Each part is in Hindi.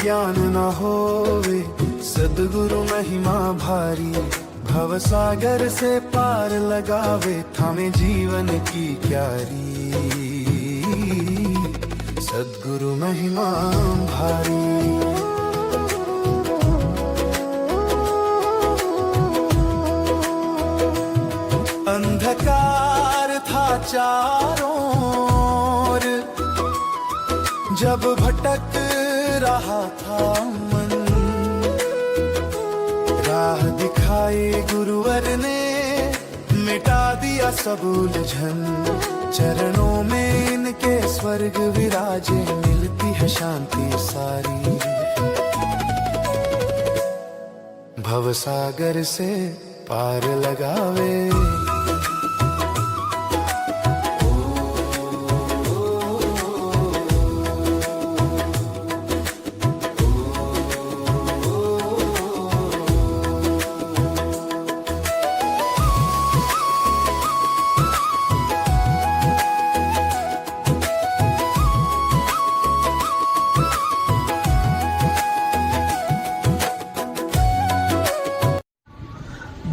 ज्ञान न होवे सद्गुरु महिमा भारी, भव सागर से पार लगावे थामे जीवन की क्यारी, सद्गुरु महिमा भारी। अंधकार था चारों ओर, जब भटक रहा था मन, राह दिखाई गुरुवर ने मिटा दिया सब उलझन, चरणों में इनके स्वर्ग विराजे मिलती है शांति सारी, भव सागर से पार लगावे।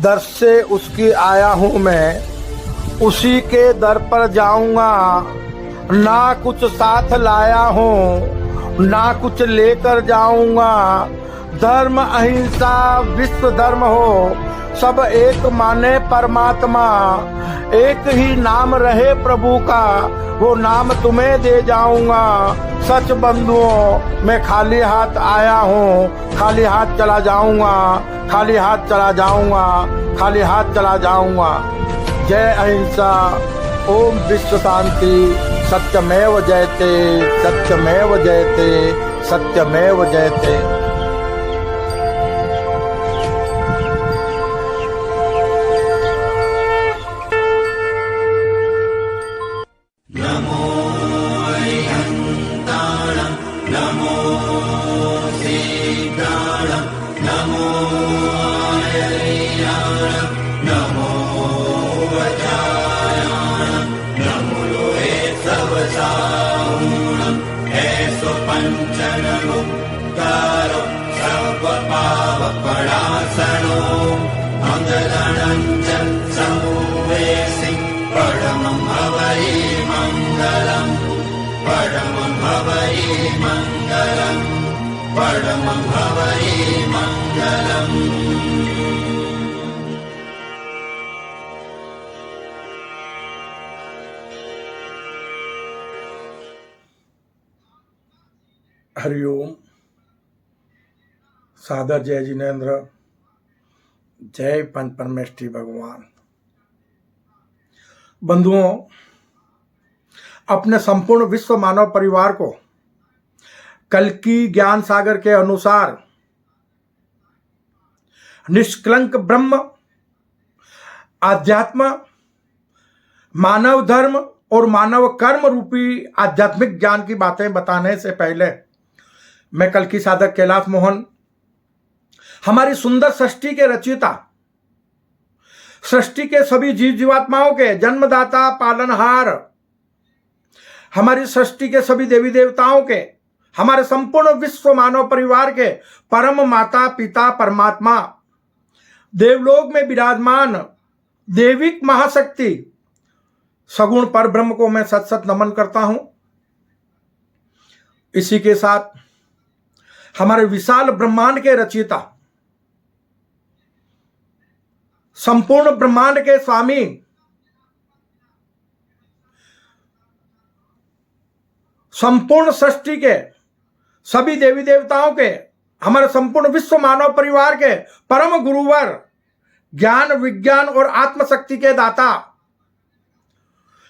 दर से उसकी आया हूँ मैं, उसी के दर पर जाऊंगा, ना कुछ साथ लाया हूँ ना कुछ लेकर जाऊंगा। धर्म अहिंसा विश्व धर्म हो, सब एक माने परमात्मा, एक ही नाम रहे प्रभु का, वो नाम तुम्हें दे जाऊंगा। सच बंधुओं मैं खाली हाथ आया हूँ, खाली हाथ चला जाऊंगा, खाली हाथ चला जाऊंगा, खाली हाथ चला जाऊंगा। जय अहिंसा, ओम विश्व शांति, सत्यमेव जयते, सत्यमेव जयते, सत्यमेव जयते। पंचनमुक्तारो सर्वपावपणासनो मंगलञ्च समूवेसि परमं हवै मंगलम्, परमं हवै मंगलम्, परमं हवै मंगलम्। हरिओम। सादर जय जिनेन्द्र, जय पंच परमेष्ठी भगवान। बंधुओं, अपने संपूर्ण विश्व मानव परिवार को कल्कि ज्ञान सागर के अनुसार निष्कलंक ब्रह्म, आध्यात्म, मानव धर्म और मानव कर्म रूपी आध्यात्मिक ज्ञान की बातें बताने से पहले मैं कल्कि साधक कैलाश मोहन, हमारी सुंदर सृष्टि के रचयिता, सृष्टि के सभी जीव जीवात्माओं के जन्मदाता पालनहार, हमारी सृष्टि के सभी देवी देवताओं के, हमारे संपूर्ण विश्व मानव परिवार के परम माता पिता परमात्मा, देवलोक में विराजमान देविक महाशक्ति सगुण पर ब्रह्म को मैं सत सत नमन करता हूं। इसी के साथ हमारे विशाल ब्रह्मांड के रचयिता, संपूर्ण ब्रह्मांड के स्वामी, संपूर्ण सृष्टि के सभी देवी देवताओं के, हमारे संपूर्ण विश्व मानव परिवार के परम गुरुवर, ज्ञान विज्ञान और आत्मशक्ति के दाता,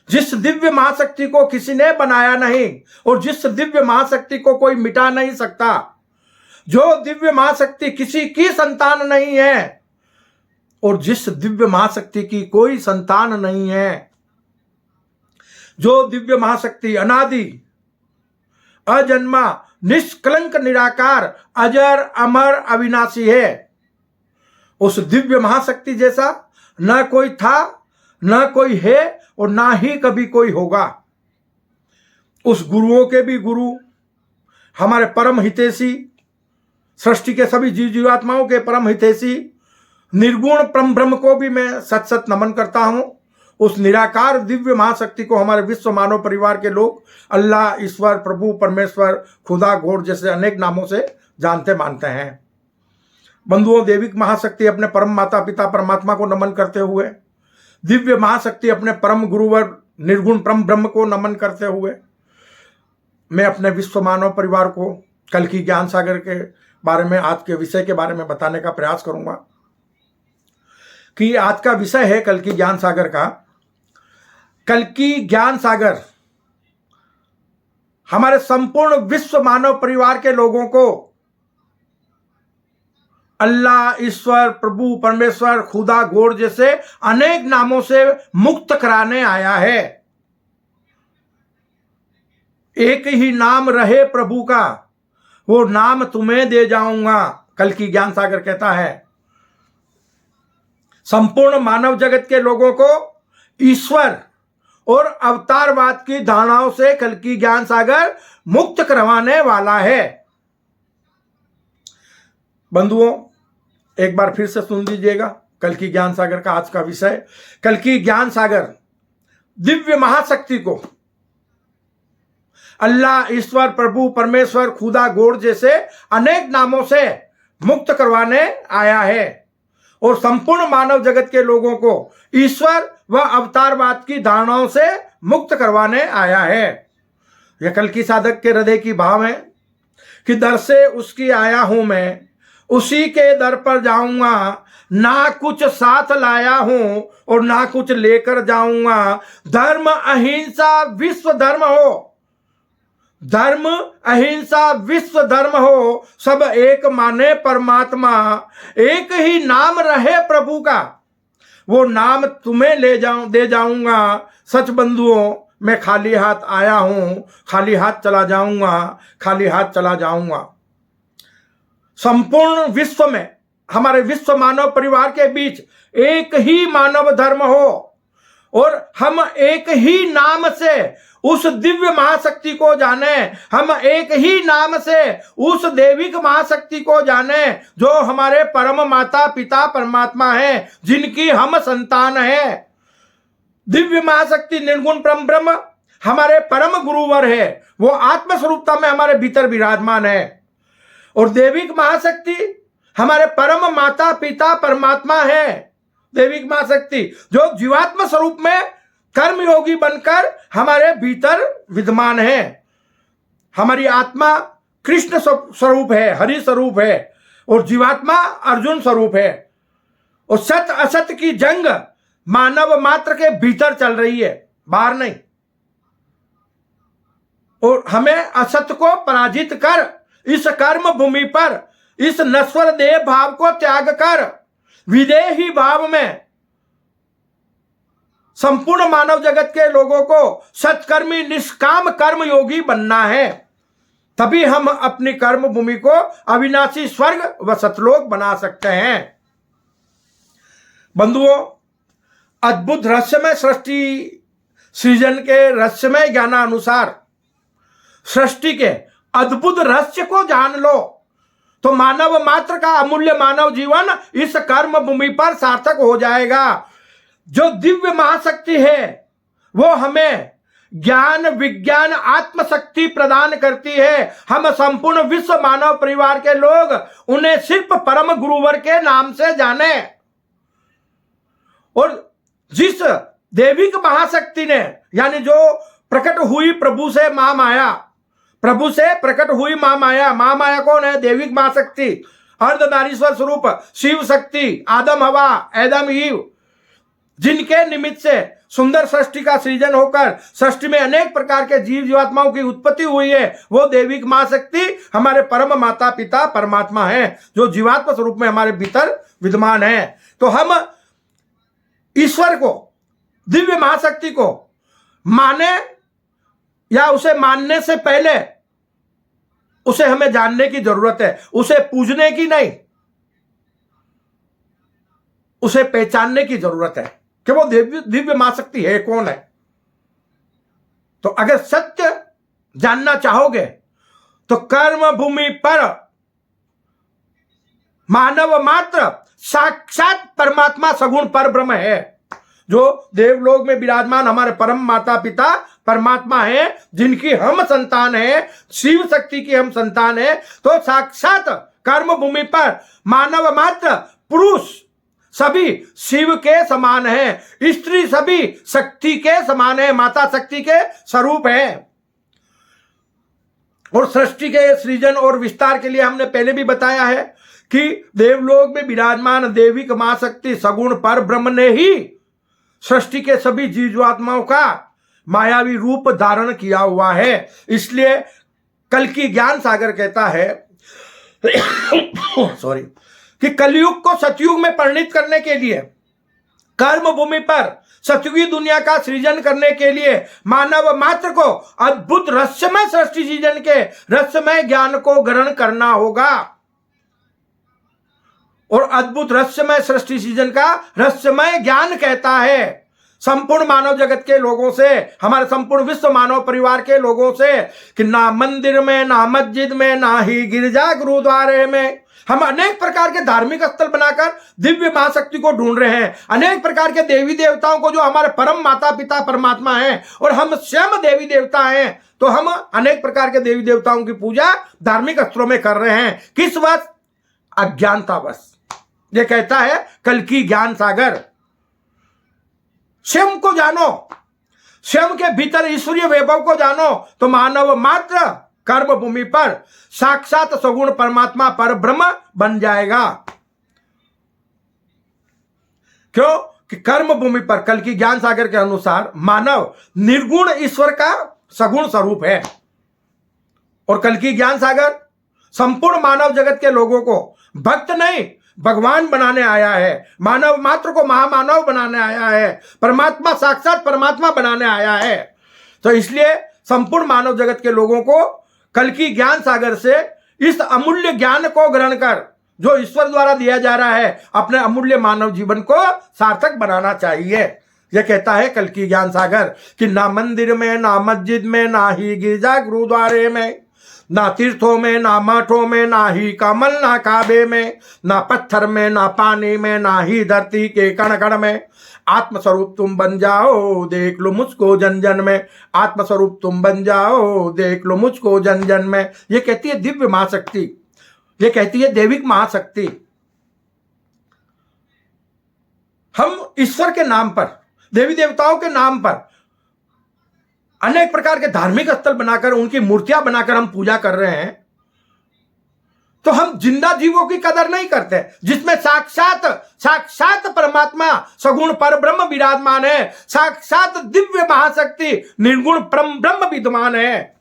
जिस दिव्य महाशक्ति को किसी ने बनाया नहीं और जिस दिव्य महाशक्ति को कोई मिटा नहीं सकता, जो दिव्य महाशक्ति किसी की संतान नहीं है और जिस दिव्य महाशक्ति की कोई संतान नहीं है, जो दिव्य महाशक्ति अनादि अजन्मा निष्कलंक निराकार अजर अमर अविनाशी है, उस दिव्य महाशक्ति जैसा न कोई था, न कोई है और ना ही कभी कोई होगा। उस गुरुओं के भी गुरु, हमारे परम हितैषी सृष्टि के सभी जीव जीवात्माओं के परम हितैषी निर्गुण परम ब्रह्म को भी मैं सत सत नमन करता हूं। उस निराकार दिव्य महाशक्ति को हमारे विश्व मानव परिवार के लोग अल्लाह, ईश्वर, प्रभु, परमेश्वर, खुदा, गॉड जैसे अनेक नामों से जानते मानते हैं। बंधुओं, देविक महाशक्ति अपने परम माता पिता परमात्मा को नमन करते हुए, दिव्य महाशक्ति अपने परम गुरुवर निर्गुण परम ब्रह्म को नमन करते हुए, मैं अपने विश्व मानव परिवार को कल की ज्ञान सागर के बारे में, आज के विषय के बारे में बताने का प्रयास करूंगा। कि आज का विषय है कल की ज्ञान सागर का। कल की ज्ञान सागर हमारे संपूर्ण विश्व मानव परिवार के लोगों को अल्लाह, ईश्वर, प्रभु, परमेश्वर, खुदा, गॉड जैसे अनेक नामों से मुक्त कराने आया है। एक ही नाम रहे प्रभु का, वो नाम तुम्हें दे जाऊंगा, कल की ज्ञान सागर कहता है। संपूर्ण मानव जगत के लोगों को ईश्वर और अवतारवाद की धारणाओं से कल की ज्ञान सागर मुक्त करवाने वाला है। बंधुओं, एक बार फिर से सुन लीजिएगा कल की ज्ञान सागर का आज का विषय। कल की ज्ञान सागर दिव्य महाशक्ति को अल्लाह, ईश्वर, प्रभु, परमेश्वर, खुदा, गॉड जैसे अनेक नामों से मुक्त करवाने आया है और संपूर्ण मानव जगत के लोगों को ईश्वर व अवतारवाद की धारणाओं से मुक्त करवाने आया है। यह कल की साधक के हृदय की भाव है कि दर से उसकी आया हूं मैं, उसी के दर पर जाऊंगा, ना कुछ साथ लाया हूं और ना कुछ लेकर जाऊंगा। धर्म अहिंसा विश्व धर्म हो, धर्म अहिंसा विश्व धर्म हो, सब एक माने परमात्मा, एक ही नाम रहे प्रभु का, वो नाम तुम्हें दे जाऊंगा। सच बंधुओं, मैं खाली हाथ आया हूं, खाली हाथ चला जाऊंगा, खाली हाथ चला जाऊंगा। संपूर्ण विश्व में हमारे विश्व मानव परिवार के बीच एक ही मानव धर्म हो और हम एक ही नाम से उस दिव्य महाशक्ति को जाने, हम एक ही नाम से उस देविक महाशक्ति को जाने जो हमारे परम माता पिता परमात्मा है, जिनकी हम संतान है। दिव्य महाशक्ति निर्गुण परम ब्रह्म हमारे परम गुरुवर है, वो आत्मस्वरूपता में हमारे भीतर विराजमान है। और देविक महाशक्ति हमारे परम माता पिता परमात्मा है। देविक महाशक्ति जो जीवात्म स्वरूप में कर्मयोगी बनकर हमारे भीतर विद्यमान है। हमारी आत्मा कृष्ण स्वरूप है, हरि स्वरूप है और जीवात्मा अर्जुन स्वरूप है। और सत असत की जंग मानव मात्र के भीतर चल रही है, बाहर नहीं। और हमें असत को पराजित कर इस कर्म भूमि पर इस नश्वर देह भाव को त्याग कर विदेही भाव में संपूर्ण मानव जगत के लोगों को सत्कर्मी निष्काम कर्म योगी बनना है। तभी हम अपनी कर्म भूमि को अविनाशी स्वर्ग व सतलोक बना सकते हैं। बंधुओं, अद्भुत रहस्यमय सृष्टि सृजन के रहस्यमय ज्ञानानुसार सृष्टि के अद्भुत रहस्य को जान लो तो मानव मात्र का अमूल्य मानव जीवन इस कर्म भूमि पर सार्थक हो जाएगा। जो दिव्य महाशक्ति है वो हमें ज्ञान, विज्ञान, आत्मशक्ति प्रदान करती है। हम संपूर्ण विश्व मानव परिवार के लोग उन्हें सिर्फ परम गुरुवर के नाम से जाने। और जिस देविक महाशक्ति ने, यानी जो प्रकट हुई प्रभु से मां माया, प्रभु से प्रकट हुई मां माया, मां माया कौन है? देविक महाशक्ति, अर्धनारीश्वर स्वरूप शिव शक्ति, आदम हवा, एदम ईव, जिनके निमित्त से सुंदर सृष्टि का सृजन होकर सृष्टि में अनेक प्रकार के जीव जीवात्माओं की उत्पत्ति हुई है। वो देविक महाशक्ति हमारे परम माता पिता परमात्मा है, जो जीवात्मा स्वरूप में हमारे भीतर विद्यमान है। तो हम ईश्वर को, दिव्य महाशक्ति को माने या उसे मानने से पहले उसे हमें जानने की जरूरत है। उसे पूजने की नहीं, उसे पहचानने की जरूरत है कि वो दिव्य महाशक्ति है कौन है। तो अगर सत्य जानना चाहोगे तो कर्म भूमि पर मानव मात्र साक्षात परमात्मा सगुण पर ब्रह्म है। जो देवलोक में विराजमान हमारे परम माता पिता परमात्मा है, जिनकी हम संतान है, शिव शक्ति की हम संतान है, तो साक्षात कर्म भूमि पर मानव मात्र पुरुष सभी शिव के समान है, स्त्री सभी शक्ति के समान है, माता शक्ति के स्वरूप है। और सृष्टि के सृजन और विस्तार के लिए हमने पहले भी बताया है कि देवलोक में विराजमान देविक मां शक्ति सगुण पर ब्रह्म ने ही सृष्टि के सभी जीवात्माओं का मायावी रूप धारण किया हुआ है। इसलिए कल्कि ज्ञान सागर कहता है सॉरी कि कलयुग को सतयुग में परिणित करने के लिए, कर्म भूमि पर सतयुगी दुनिया का सृजन करने के लिए मानव मात्र को अद्भुत रहस्यमय सृष्टि सृजन के रहस्यमय ज्ञान को ग्रहण करना होगा। और अद्भुत रहस्यमय सृष्टि सृजन का रहस्यमय ज्ञान कहता है संपूर्ण मानव जगत के लोगों से, हमारे संपूर्ण विश्व मानव परिवार के लोगों से, कि ना मंदिर में, ना मस्जिद में, ना ही गिरजा गुरुद्वारे में, हम अनेक प्रकार के धार्मिक स्थल बनाकर दिव्य महाशक्ति को ढूंढ रहे हैं, अनेक प्रकार के देवी देवताओं को जो हमारे परम माता पिता परमात्मा हैं, और हम स्वयं देवी देवता हैं, तो हम अनेक प्रकार के देवी देवताओं की पूजा धार्मिक स्थलों में कर रहे हैं। किस वश? अज्ञानतावश। ये कहता है कल्कि ज्ञान सागर। स्वयं को जानो, स्वयं के भीतर ईश्वरीय वैभव को जानो, तो मानव मात्र कर्म भूमि पर साक्षात सगुण परमात्मा पर ब्रह्म बन जाएगा। क्यों? कि कर्म भूमि पर कल्कि ज्ञान सागर के अनुसार मानव निर्गुण ईश्वर का सगुण स्वरूप है, और कल्कि ज्ञान सागर संपूर्ण मानव जगत के लोगों को भक्त नहीं भगवान बनाने आया है, मानव मात्र को महामानव बनाने आया है, परमात्मा साक्षात परमात्मा बनाने आया है। तो इसलिए संपूर्ण मानव जगत के लोगों को कल्कि ज्ञान सागर से इस अमूल्य ज्ञान को ग्रहण कर, जो ईश्वर द्वारा दिया जा रहा है, अपने अमूल्य मानव जीवन को सार्थक बनाना चाहिए। यह कहता है कल्कि ज्ञान सागर कि ना मंदिर में, ना मस्जिद में, ना ही गिरजा गुरुद्वारे में, ना तीर्थों में, ना मठों में, ना ही कमल, ना काबे में, ना पत्थर में, ना पानी में, ना ही धरती के कण कण में, आत्मस्वरूप तुम बन जाओ देख लो मुझको जन जन में, आत्मस्वरूप तुम बन जाओ देख लो मुझको जन जन में। ये कहती है दिव्य महाशक्ति, ये कहती है देविक महाशक्ति। हम ईश्वर के नाम पर, देवी देवताओं के नाम पर अनेक प्रकार के धार्मिक स्थल बनाकर, उनकी मूर्तियां बनाकर हम पूजा कर रहे हैं, तो हम जिंदा जीवों की कदर नहीं करते, जिसमें साक्षात परमात्मा सगुण पर ब्रह्म विराजमान है, साक्षात दिव्य महाशक्ति निर्गुण परम ब्रह्म विद्यमान है,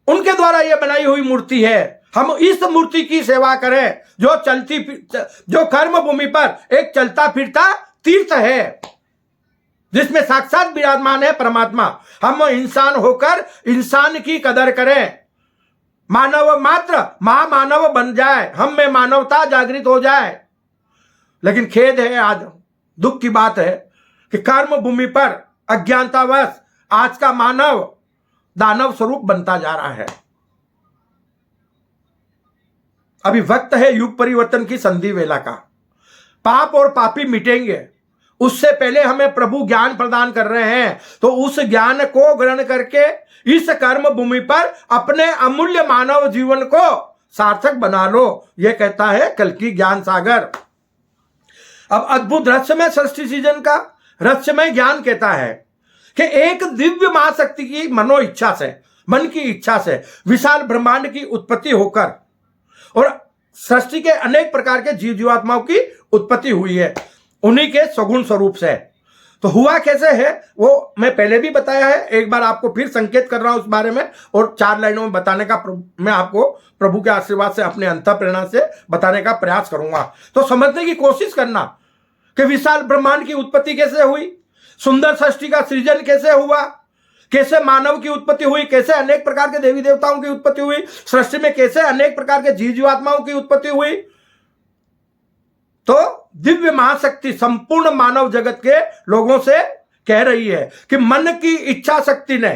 उनके द्वारा यह बनाई हुई मूर्ति है। हम इस मूर्ति की सेवा करें जो कर्म भूमि पर एक चलता फिरता तीर्थ है, जिसमें साक्षात विराजमान है परमात्मा। हम इंसान होकर इंसान की कदर करें, मानव मात्र महामानव बन जाए, हम में मानवता जागृत हो जाए। लेकिन खेद है, आज दुख की बात है कि कर्म भूमि पर अज्ञानतावश आज का मानव दानव स्वरूप बनता जा रहा है। अभी वक्त है युग परिवर्तन की संधि वेला का, पाप और पापी मिटेंगे, उससे पहले हमें प्रभु ज्ञान प्रदान कर रहे हैं, तो उस ज्ञान को ग्रहण करके इस कर्म भूमि पर अपने अमूल्य मानव जीवन को सार्थक बना लो। यह कहता है कल्कि ज्ञान सागर। अब अद्भुत रहस्यमय सृष्टि सृजन का रहस्यमय ज्ञान कहता है कि एक दिव्य महाशक्ति की मनो इच्छा से, मन की इच्छा से विशाल ब्रह्मांड की उत्पत्ति होकर और सृष्टि के अनेक प्रकार के जीव जीवात्माओं की उत्पत्ति हुई है, उन्हीं के सगुण स्वरूप से। तो हुआ कैसे है वो मैं पहले भी बताया है, एक बार आपको फिर संकेत कर रहा हूं उस बारे में, और 4 लाइनों में बताने का मैं आपको प्रभु के आशीर्वाद से, अपने अंतः प्रेरणा से बताने का प्रयास करूंगा। तो समझने की कोशिश करना कि विशाल ब्रह्मांड की उत्पत्ति कैसे हुई, सुंदर सृष्टि का सृजन कैसे हुआ, कैसे मानव की उत्पत्ति हुई, कैसे अनेक प्रकार के देवी देवताओं की उत्पत्ति हुई, सृष्टि में कैसे अनेक प्रकार के जीव जीवात्माओं की उत्पत्ति हुई। तो दिव्य महाशक्ति संपूर्ण मानव जगत के लोगों से कह रही है कि मन की इच्छा शक्ति ने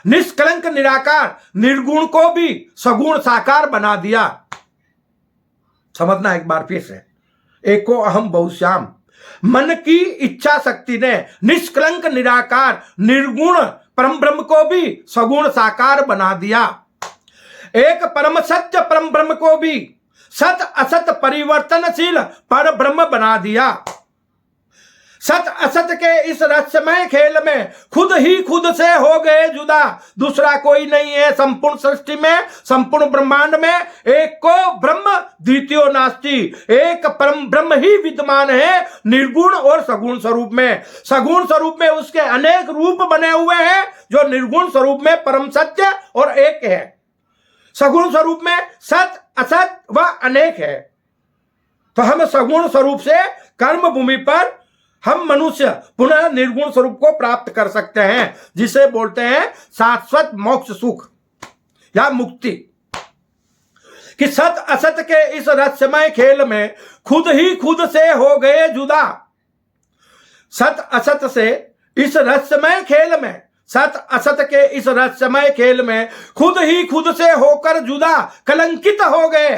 निष्कलंक निराकार निर्गुण को भी सगुण साकार बना दिया। समझना एक बार फिर से, एको अहम बहुश्याम। मन की इच्छा शक्ति ने निष्कलंक निराकार निर्गुण परम ब्रह्म को भी सगुण साकार बना दिया। एक परम सत्य परम ब्रह्म को भी सत असत परिवर्तनशील पर ब्रह्म बना दिया। सत असत के इस रहस्यमय खेल में खुद ही खुद से हो गए जुदा, दूसरा कोई नहीं है संपूर्ण सृष्टि में, संपूर्ण ब्रह्मांड में। एक को ब्रह्म द्वितीय नास्ति, एक परम ब्रह्म ही विद्यमान है निर्गुण और सगुण स्वरूप में। सगुण स्वरूप में उसके अनेक रूप बने हुए हैं, जो निर्गुण स्वरूप में परम सत्य और एक है। सगुण स्वरूप में सत असत व अनेक है। तो हम सगुण स्वरूप से कर्म भूमि पर हम मनुष्य पुनः निर्गुण स्वरूप को प्राप्त कर सकते हैं, जिसे बोलते हैं शाश्वत मोक्ष सुख या मुक्ति। कि सत असत के इस रहस्यमय खेल में खुद ही खुद से हो गए जुदा। सत असत से इस रहस्यमय खेल में, सत असत के इस रहस्यमय खेल में खुद ही खुद से होकर जुदा कलंकित हो गए।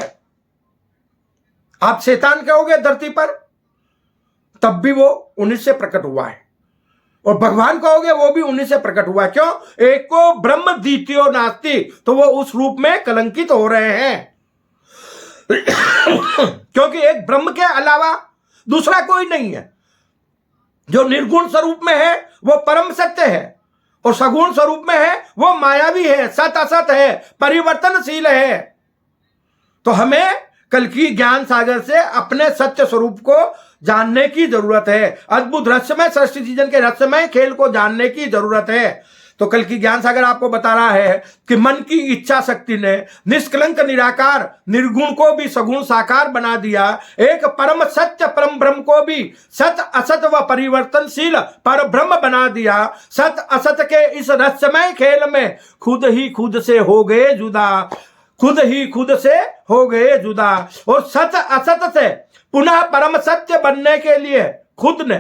आप शैतान कहोगे धरती पर, तब भी वो उन्हीं से प्रकट हुआ है, और भगवान कहोगे वो भी उन्हीं से प्रकट हुआ है। क्यों? एक को ब्रह्म द्वितीय नास्ति, तो वो उस रूप में कलंकित हो रहे हैं। क्योंकि एक ब्रह्म के अलावा दूसरा कोई नहीं है। जो निर्गुण स्वरूप में है वो परम सत्य है, और सगुण स्वरूप में है वो मायावी है, सत असत है, परिवर्तनशील है। तो हमें कल की ज्ञान सागर से अपने सत्य स्वरूप को जानने की जरूरत है। अद्भुत रहस्यमय सृष्टि सृजन के रहस्यमय खेल को जानने की जरूरत है। तो कल की ज्ञान सागर आपको बता रहा है कि मन की इच्छा शक्ति ने निष्कलंक निराकार निर्गुण को भी सगुण साकार बना दिया। एक परम सत्य परम ब्रह्म को भी सत असत व परिवर्तनशील पर ब्रह्म बना दिया। सत असत के इस रहस्यमय खेल में खुद ही खुद से हो गए जुदा, खुद ही खुद से हो गए जुदा। और सत असत से पुनः परम सत्य बनने के लिए खुद ने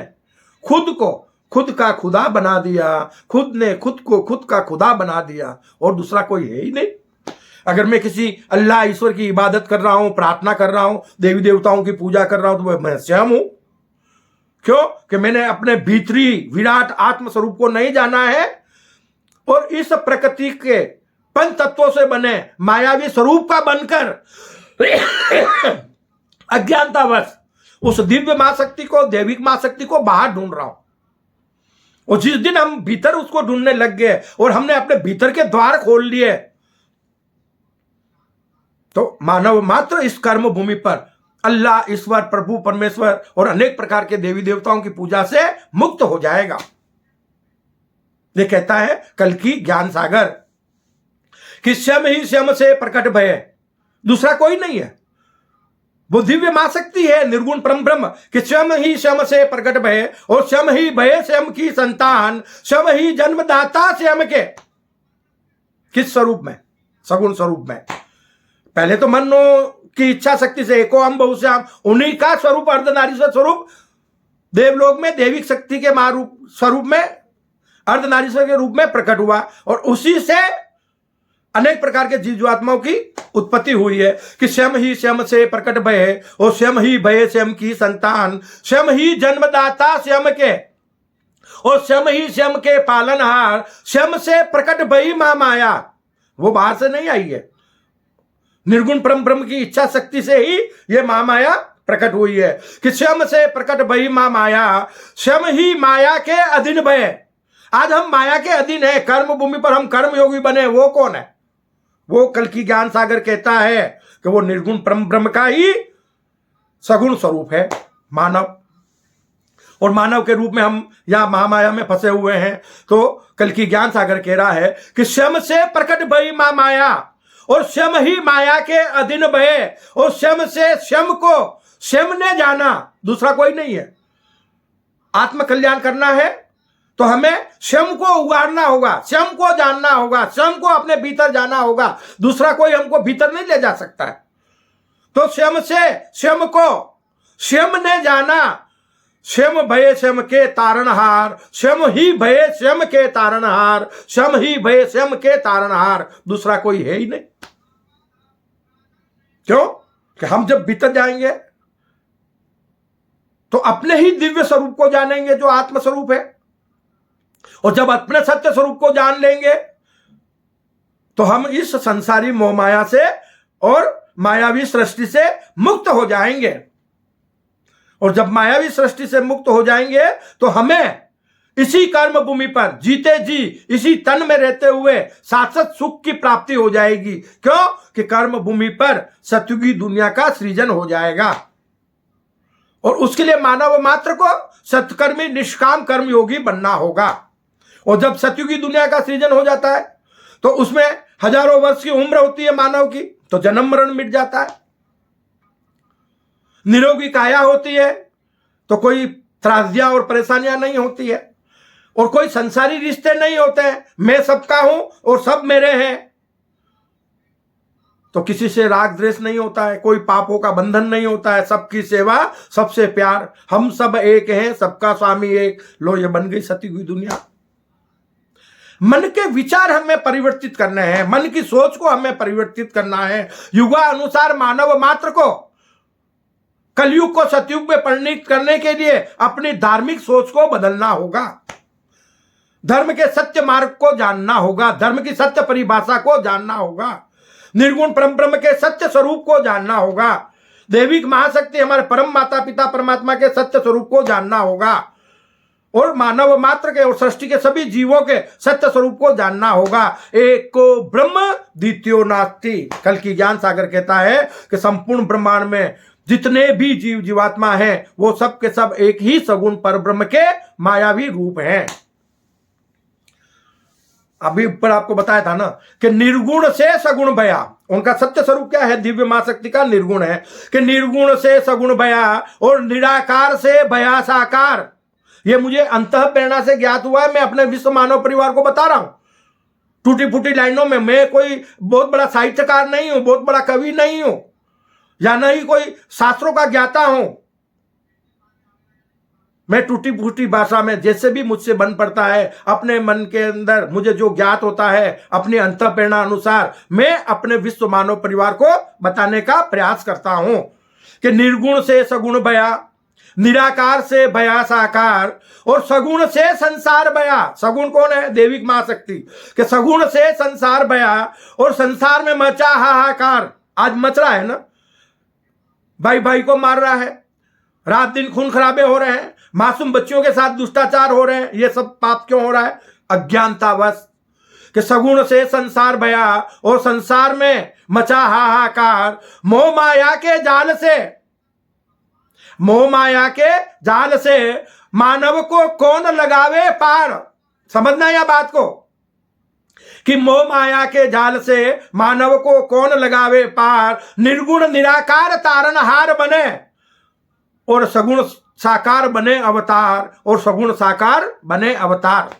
खुद को खुद का खुदा बना दिया। खुद ने खुद को खुद का खुदा बना दिया, और दूसरा कोई है ही नहीं। अगर मैं किसी अल्लाह ईश्वर की इबादत कर रहा हूं, प्रार्थना कर रहा हूं, देवी देवताओं की पूजा कर रहा हूं, तो मैं स्वयं हूं। क्यों? कि मैंने अपने भीतरी विराट आत्म स्वरूप को नहीं जाना है, और इस प्रकृति के पंच तत्वों से बने मायावी स्वरूप का बनकर अज्ञानतावश उस दिव्य मां शक्ति को, दैविक मां शक्ति को बाहर ढूंढ रहा हूं। और जिस दिन हम भीतर उसको ढूंढने लग गए और हमने अपने भीतर के द्वार खोल लिए, तो मानव मात्र इस कर्म भूमि पर अल्लाह ईश्वर प्रभु परमेश्वर और अनेक प्रकार के देवी देवताओं की पूजा से मुक्त हो जाएगा। ये कहता है कल की ज्ञान सागर कि स्वयं ही स्वयं से प्रकट भय, दूसरा कोई नहीं है। वो दिव्य मां शक्ति है, निर्गुण परम ब्रह्म, कि स्वयं ही स्वयं से प्रकट भय, और स्वयं ही भय स्वयं की संतान, स्वयं ही जन्मदाता स्वयं के। किस स्वरूप में? सगुण स्वरूप में। पहले तो मनो की इच्छा शक्ति से एको हम बहुश्याम, उन्हीं का स्वरूप अर्धनारीश्वर स्वरूप देवलोक में दैविक शक्ति के महारूप स्वरूप में अर्धनारीश्वर के रूप में प्रकट हुआ, और उसी से अनेक प्रकार के जीवात्माओं की उत्पत्ति हुई है। कि स्वयं ही स्वयं से प्रकट भय, और स्वयं ही भय स्वयं की संतान, स्वयं ही जन्मदाता स्वयं के, और स्वयं ही स्वयं के पालनहार, स्वयं से प्रकट भई मां माया। वो बाहर से नहीं आई है, निर्गुण परम ब्रह्म की इच्छा शक्ति से ही ये मां माया प्रकट हुई है। कि स्वयं से प्रकट भई मां माया, स्वयं ही माया के अधीन भय। आज हम माया के अधीन है, कर्म भूमि पर हम कर्म योगी बने। वो कौन है? वो कल की ज्ञान सागर कहता है कि वो निर्गुण परम ब्रह्म का ही सगुण स्वरूप है मानव, और मानव के रूप में हम यहां महामाया में फंसे हुए हैं। तो कल की ज्ञान सागर कह रहा है कि स्वयं से प्रकट भई मां माया, और स्वयं ही माया के अधीन भय, और स्वयं से स्वयं को स्वयं ने जाना, दूसरा कोई नहीं है। आत्म कल्याण करना है तो हमें स्वयं को उगारना होगा, स्वयं को जानना होगा, स्वयं को अपने भीतर जाना होगा। दूसरा कोई हमको भीतर नहीं ले जा सकता है। तो स्वयं से स्वयं को स्वयं ने जाना, स्वयं भय स्वयं के तारणहार, स्वयं ही भय स्वयं के तारणहार, स्वयं ही भय स्वयं के तारणहार, दूसरा कोई है ही नहीं। क्यों? कि हम जब भीतर जाएंगे तो अपने ही दिव्य स्वरूप को जानेंगे जो आत्म स्वरूप है, और जब अपने सत्य स्वरूप को जान लेंगे तो हम इस संसारी मोह माया से और मायावी सृष्टि से मुक्त हो जाएंगे। और जब मायावी सृष्टि से मुक्त हो जाएंगे तो हमें इसी कर्म भूमि पर जीते जी इसी तन में रहते हुए शाश्वत सुख की प्राप्ति हो जाएगी। क्यों? कि कर्म भूमि पर सतयुगी दुनिया का सृजन हो जाएगा, और उसके लिए मानव मात्र को सत्कर्मी निष्काम कर्म योगी बनना होगा। और जब सतयुगी दुनिया का सृजन हो जाता है तो उसमें हजारों वर्ष की उम्र होती है मानव की, तो जन्म मरण मिट जाता है। निरोगी काया होती है तो कोई त्रासदियां और परेशानियां नहीं होती है, और कोई संसारी रिश्ते नहीं होते हैं। मैं सबका हूं और सब मेरे हैं, तो किसी से राग द्वेष नहीं होता है, कोई पापों का बंधन नहीं होता है, सबकी सेवा सबसे प्यार, हम सब एक हैं, सबका स्वामी एक। लो, ये बन गई सतयुगी दुनिया। मन के विचार हमें परिवर्तित करने हैं, मन की सोच को हमें परिवर्तित करना है। युगानुसार मानव मात्र को कलयुग को सतयुग में परिणित करने के लिए अपनी धार्मिक सोच को बदलना होगा, धर्म के सत्य मार्ग को जानना होगा, धर्म की सत्य परिभाषा को जानना होगा, निर्गुण परम ब्रह्म के सत्य स्वरूप को जानना होगा, दैविक महाशक्ति हमारे परम माता पिता परमात्मा के सत्य स्वरूप को जानना होगा, और मानव मात्र के और सृष्टि के सभी जीवों के सत्य स्वरूप को जानना होगा। एक को ब्रह्म द्वितीयो नास्ति। कल की ज्ञान सागर कहता है कि संपूर्ण ब्रह्मांड में जितने भी जीव जीवात्मा हैं वो सब के सब एक ही सगुण पर ब्रह्म के मायावी रूप हैं। अभी ऊपर आपको बताया था ना कि निर्गुण से सगुण भया, उनका सत्य स्वरूप क्या है? दिव्य मां शक्ति का निर्गुण है कि निर्गुण से सगुण भया और निराकार से भया साकार। ये मुझे अंतः प्रेरणा से ज्ञात हुआ है, मैं अपने विश्व मानव परिवार को बता रहा हूं टूटी फूटी लाइनों में। मैं कोई बहुत बड़ा साहित्यकार नहीं हूं, बहुत बड़ा कवि नहीं हूं, या न ही कोई शास्त्रों का ज्ञाता हूं। मैं टूटी फूटी भाषा में जैसे भी मुझसे बन पड़ता है, अपने मन के अंदर मुझे जो ज्ञात होता है अपनी अंतः प्रेरणा अनुसार मैं अपने विश्व मानव परिवार को बताने का प्रयास करता हूं कि निर्गुण से सगुण भया, निराकार से भया साकार, और सगुण से संसार भया। सगुण कौन है? देविक महाशक्ति। कि सगुण से संसार भया और संसार में मचा हाहाकार। आज मच रहा है ना, भाई भाई को मार रहा है, रात दिन खून खराबे हो रहे हैं, मासूम बच्चियों के साथ दुष्टाचार हो रहे हैं। ये सब पाप क्यों हो रहा है? अज्ञानतावश। कि सगुण से संसार भया और संसार में मचा हाहाकार, मोह माया के जाल से, मोह माया के जाल से मानव को कौन लगावे पार। समझना यह बात को कि मोह माया के जाल से मानव को कौन लगावे पार। निर्गुण निराकार तारनहार बने और सगुण साकार बने अवतार, और सगुण साकार बने अवतार।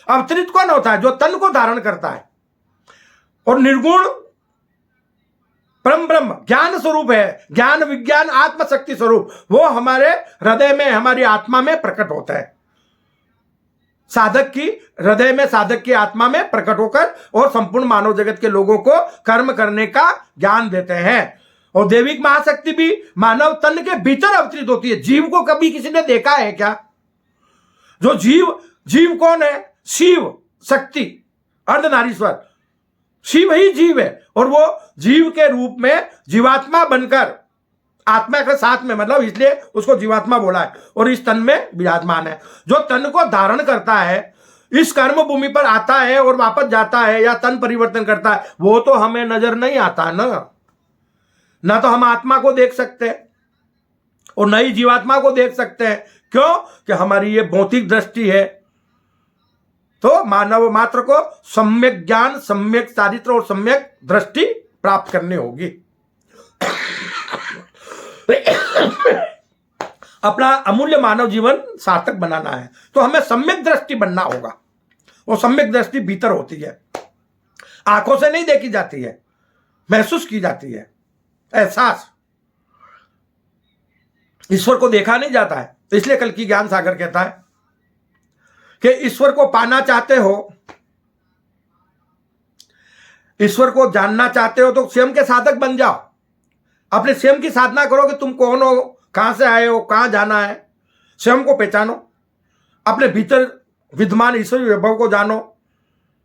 अवतरित कौन होता है? जो तन को धारण करता है, और निर्गुण परम ब्रह्म ज्ञान स्वरूप है, ज्ञान विज्ञान आत्मशक्ति स्वरूप, वो हमारे हृदय में हमारी आत्मा में प्रकट होता है। साधक की हृदय में, साधक की आत्मा में प्रकट होकर और संपूर्ण मानव जगत के लोगों को कर्म करने का ज्ञान देते हैं। और दैविक महाशक्ति भी मानव तन के भीतर अवतरित होती है। जीव को कभी किसी ने देखा है क्या? जो जीव कौन है? शिव शक्ति अर्धनारीश्वर, शिव ही जीव है, और वो जीव के रूप में जीवात्मा बनकर आत्मा के साथ में, मतलब इसलिए उसको जीवात्मा बोला है, और इस तन में विराजमान है। जो तन को धारण करता है, इस कर्म भूमि पर आता है और वापस जाता है या तन परिवर्तन करता है, वो तो हमें नजर नहीं आता ना तो हम आत्मा को देख सकते हैं और नई जीवात्मा को देख सकते हैं। क्यों? कि हमारी ये भौतिक दृष्टि है। तो मानव मात्र को सम्यक ज्ञान, सम्यक चारित्र और सम्यक दृष्टि प्राप्त करनी होगी। अपना अमूल्य मानव जीवन सार्थक बनाना है तो हमें सम्यक दृष्टि बनना होगा। वो सम्यक दृष्टि भीतर होती है, आंखों से नहीं देखी जाती है, महसूस की जाती है। एहसास, ईश्वर को देखा नहीं जाता है। इसलिए कल की ज्ञान सागर कहता है कि ईश्वर को पाना चाहते हो, ईश्वर को जानना चाहते हो तो स्वयं के साधक बन जाओ। अपने स्वयं की साधना करो कि तुम कौन हो, कहां से आए हो, कहां जाना है। स्वयं को पहचानो, अपने भीतर विद्यमान ईश्वरी वैभव को जानो।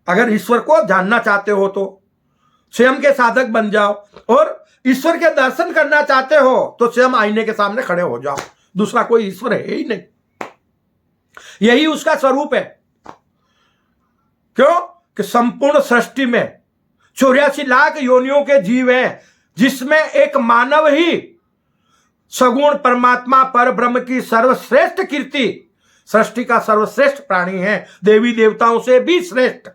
अगर ईश्वर को जानना चाहते हो तो स्वयं के साधक बन जाओ, और ईश्वर के दर्शन करना चाहते हो तो स्वयं आईने के सामने खड़े हो जाओ। दूसरा कोई ईश्वर है ही नहीं, यही उसका स्वरूप है। क्यों कि संपूर्ण सृष्टि में 84 लाख योनियों के जीव हैं, जिसमें एक मानव ही सगुण परमात्मा पर ब्रह्म की सर्वश्रेष्ठ कीर्ति, सृष्टि का सर्वश्रेष्ठ प्राणी है, देवी देवताओं से भी श्रेष्ठ।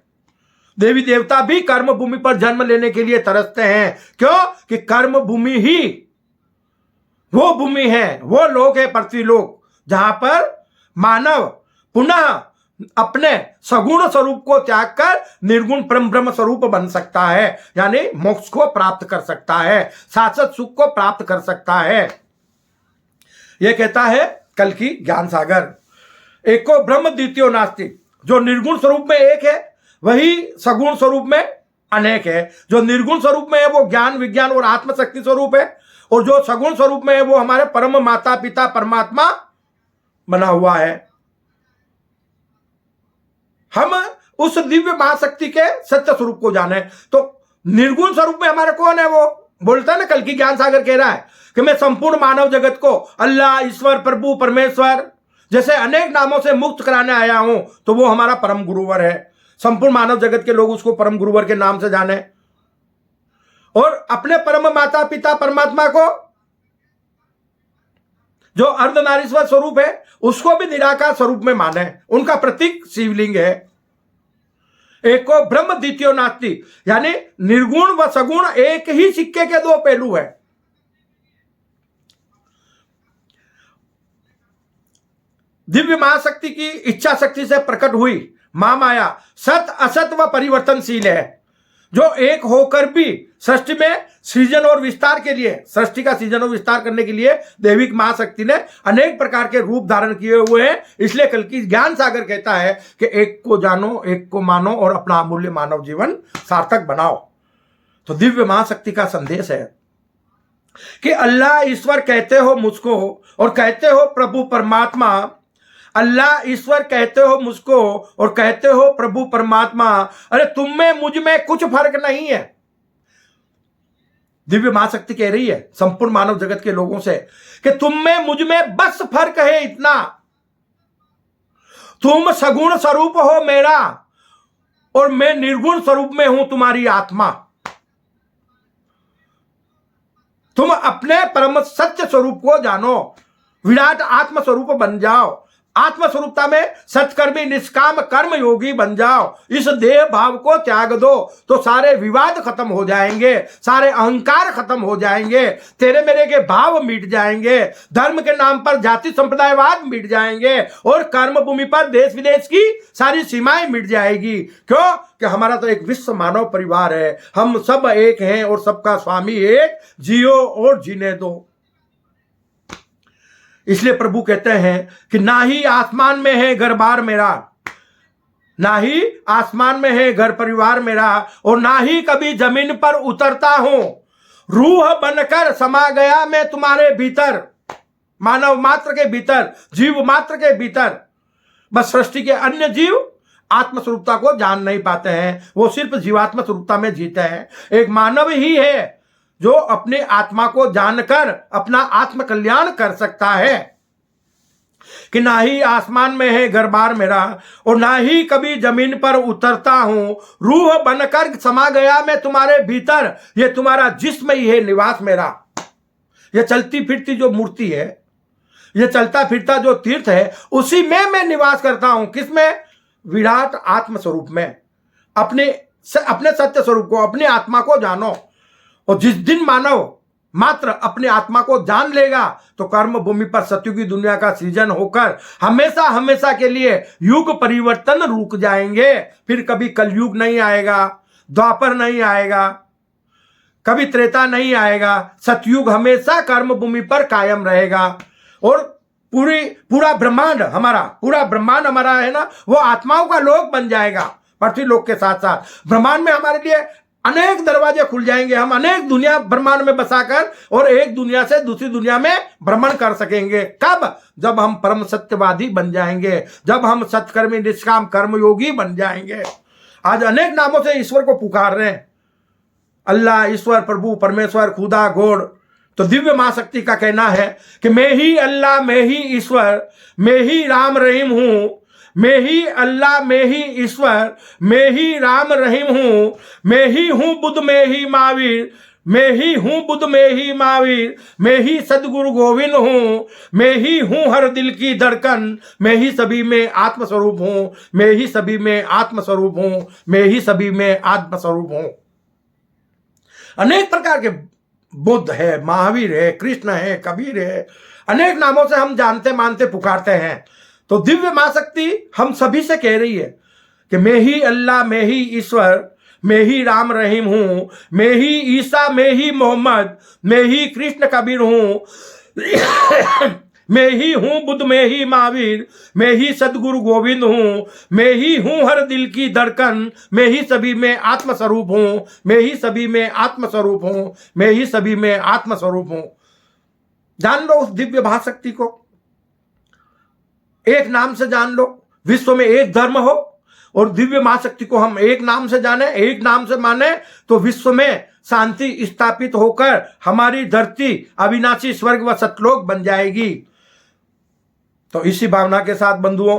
देवी देवता भी कर्म भूमि पर जन्म लेने के लिए तरसते हैं। क्यों कि कर्म भूमि ही वो भूमि है, वो लोक है, पृथ्वीलोक, जहां पर मानव पुनः अपने सगुण स्वरूप को त्याग कर निर्गुण परम ब्रह्म स्वरूप बन सकता है, यानी मोक्ष को प्राप्त कर सकता है, शाश्वत सुख को प्राप्त कर सकता है। यह कहता है कल की ज्ञान सागर, एको ब्रह्म द्वितीयो नास्ति। जो निर्गुण स्वरूप में एक है वही सगुण स्वरूप में अनेक है। जो निर्गुण स्वरूप में है वो ज्ञान विज्ञान और आत्मशक्ति स्वरूप है, और जो सगुण स्वरूप में है वो हमारे परम माता पिता परमात्मा बना हुआ है। हम उस दिव्य महाशक्ति के सत्य स्वरूप को जाने। तो निर्गुण स्वरूप में हमारे कौन है, वो बोलता है ना, कल की ज्ञान सागर कह रहा है कि मैं संपूर्ण मानव जगत को अल्लाह, ईश्वर, प्रभु, परमेश्वर जैसे अनेक नामों से मुक्त कराने आया हूं, तो वो हमारा परम गुरुवर है। संपूर्ण मानव जगत के लोग उसको परम गुरुवर के नाम से जाने, और अपने परम माता पिता परमात्मा को, जो अर्धनारीश्वर स्वरूप है, उसको भी निराकार स्वरूप में माने। उनका प्रतीक शिवलिंग है। एको ब्रह्म द्वितीयो नास्ति, यानी निर्गुण व सगुण एक ही सिक्के के दो पहलू है। दिव्य महाशक्ति की इच्छा शक्ति से प्रकट हुई महामाया सत असत व परिवर्तनशील है, जो एक होकर भी सृष्टि में सृजन और विस्तार के लिए, सृष्टि का सृजन और विस्तार करने के लिए दैविक महाशक्ति ने अनेक प्रकार के रूप धारण किए हुए हैं। इसलिए कल की ज्ञान सागर कहता है कि एक को जानो, एक को मानो और अपना अमूल्य मानव जीवन सार्थक बनाओ। तो दिव्य महाशक्ति का संदेश है कि अल्लाह ईश्वर कहते हो मुझको, और कहते हो प्रभु परमात्मा। अल्लाह ईश्वर कहते हो मुझको और कहते हो प्रभु परमात्मा। अरे तुम में मुझ में कुछ फर्क नहीं है। दिव्य महाशक्ति कह रही है संपूर्ण मानव जगत के लोगों से कि तुम में मुझ में बस फर्क है इतना, तुम सगुण स्वरूप हो मेरा और मैं निर्गुण स्वरूप में हूं तुम्हारी आत्मा। तुम अपने परम सत्य स्वरूप को जानो, विराट आत्म स्वरूप बन जाओ। आत्मस्वरूपता में सत्कर्मी निष्काम कर्म योगी बन जाओ। इस देह भाव को त्याग दो तो सारे विवाद खत्म हो जाएंगे, सारे अहंकार खत्म हो जाएंगे, तेरे मेरे के भाव मिट जाएंगे, धर्म के नाम पर जाति संप्रदायवाद मिट जाएंगे, और कर्म भूमि पर देश विदेश की सारी सीमाएं मिट जाएगी। क्यों कि हमारा तो एक विश्व मानव परिवार है, हम सब एक हैं और सबका स्वामी एक, जियो और जीने दो। इसलिए प्रभु कहते हैं कि ना ही आसमान में है घर बार मेरा, ना ही आसमान में है घर परिवार मेरा, और ना ही कभी जमीन पर उतरता हूं, रूह बनकर समा गया मैं तुम्हारे भीतर, मानव मात्र के भीतर, जीव मात्र के भीतर। बस सृष्टि के अन्य जीव आत्मस्वरूपता को जान नहीं पाते हैं, वो सिर्फ जीवात्म स्वरूपता में जीते हैं। एक मानव ही है जो अपने आत्मा को जानकर अपना आत्म कल्याण कर सकता है कि ना ही आसमान में है घर बार मेरा और ना ही कभी जमीन पर उतरता हूं, रूह बनकर समा गया मैं तुम्हारे भीतर, ये तुम्हारा जिस्म ही है निवास मेरा। ये चलती फिरती जो मूर्ति है, ये चलता फिरता जो तीर्थ है, उसी में मैं निवास करता हूं। किसमें? विराट आत्म स्वरूप में। अपने सत्य स्वरूप को, अपनी आत्मा को जानो। और जिस दिन मानव मात्र अपनी आत्मा को जान लेगा तो कर्म भूमि पर सतयुगी दुनिया का सृजन होकर हमेशा हमेशा के लिए युग परिवर्तन रुक जाएंगे। फिर कभी कलयुग नहीं आएगा, द्वापर नहीं आएगा, कभी त्रेता नहीं आएगा। सतयुग हमेशा कर्म भूमि पर कायम रहेगा। और पूरा ब्रह्मांड हमारा है ना, वो आत्माओं का लोक बन जाएगा। पृथ्वी लोक के साथ साथ ब्रह्मांड में हमारे लिए अनेक दरवाजे खुल जाएंगे, हम अनेक दुनिया ब्रह्मांड में बसाकर और एक दुनिया से दूसरी दुनिया में भ्रमण कर सकेंगे। कब? जब हम परम सत्यवादी बन जाएंगे, जब हम सत्कर्मी निष्काम कर्मयोगी बन जाएंगे। आज अनेक नामों से ईश्वर को पुकार रहे हैं, अल्लाह, ईश्वर, प्रभु, परमेश्वर, खुदा, गॉड। तो दिव्य मां शक्ति का कहना है कि मैं ही अल्लाह, मैं ही ईश्वर, मैं ही राम रहीम हूं, मैं ही अल्लाह, मैं ही ईश्वर, मैं ही राम रहीम हूं, मैं ही हूं बुद्ध, मैं ही महावीर, मैं ही हूं बुद्ध, मैं ही महावीर, मैं ही सदगुरु गोविंद हूं, मैं ही हूं हर दिल की धड़कन, मैं ही सभी में आत्मस्वरूप हूं, मैं ही सभी में आत्मस्वरूप हूं, मैं ही सभी में आत्मस्वरूप हूं। अनेक प्रकार के बुद्ध है, महावीर है, कृष्ण है, कबीर है, अनेक नामों से हम जानते मानते पुकारते हैं। तो दिव्य मां शक्ति हम सभी से कह रही है कि मैं ही अल्लाह, मैं ही ईश्वर, मैं ही राम रहीम हूं, मैं ही ईसा, मैं ही मोहम्मद, मैं ही कृष्ण कबीर हूं, मैं ही हूं बुद्ध, मैं ही महावीर, मैं ही सदगुरु गोविंद हूं, मैं ही हूं हर दिल की धड़कन, मैं ही सभी में आत्मस्वरूप हूं, मैं ही सभी में आत्मस्वरूप हूं, मैं ही सभी में आत्मस्वरूप हूं। जान लो उस दिव्य भाशक्ति को, एक नाम से जान लो। विश्व में एक धर्म हो और दिव्य महाशक्ति को हम एक नाम से जाने, एक नाम से माने, तो विश्व में शांति स्थापित होकर हमारी धरती अविनाशी स्वर्ग व सतलोक बन जाएगी। तो इसी भावना के साथ बंधुओं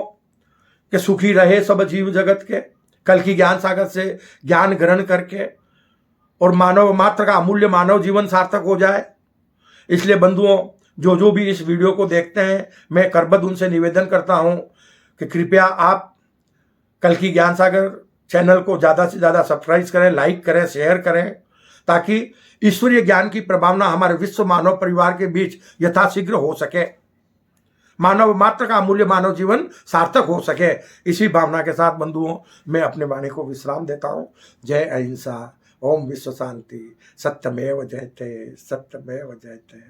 कि सुखी रहे सब जीव जगत के, कल की ज्ञान सागर से ज्ञान ग्रहण करके और मानव मात्र का अमूल्य मानव जीवन सार्थक हो जाए। इसलिए बंधुओं, जो भी इस वीडियो को देखते हैं, मैं करबद्ध उनसे निवेदन करता हूं कि कृपया आप कल की ज्ञान सागर चैनल को ज़्यादा से ज़्यादा सब्सक्राइब करें, लाइक करें, शेयर करें, ताकि ईश्वरीय ज्ञान की प्रभावना हमारे विश्व मानव परिवार के बीच यथाशीघ्र हो सके, मानव मात्र का अमूल्य मानव जीवन सार्थक हो सके। इसी भावना के साथ बंधुओं मैं अपने वाणी को विश्राम देता हूं। जय अहिंसा, ओम विश्व शांति, सत्यमेव जयते, सत्यमेव जयते,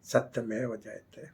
सत्यमेव जयते।